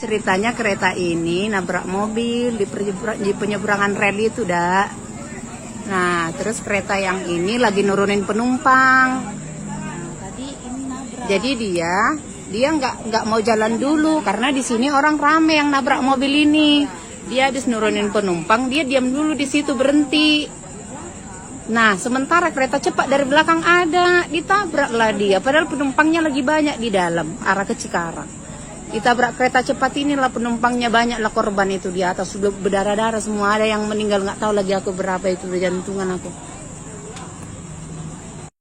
Ceritanya kereta ini nabrak mobil di penyeberangan rel itu, dak. Nah, terus kereta yang ini lagi nurunin penumpang. Tadi ini nabrak. Jadi dia nggak mau jalan dulu karena di sini orang rame yang nabrak mobil ini. Dia habis nurunin penumpang, dia diam dulu di situ berhenti. Nah, sementara kereta cepat dari belakang ada, ditabraklah dia. Padahal penumpangnya lagi banyak di dalam arah ke Cikarang. Ditabrak kereta cepat inilah penumpangnya banyak lah, korban itu di atas sudah berdarah-darah semua, ada yang meninggal nggak tahu lagi aku berapa itu jantungan aku.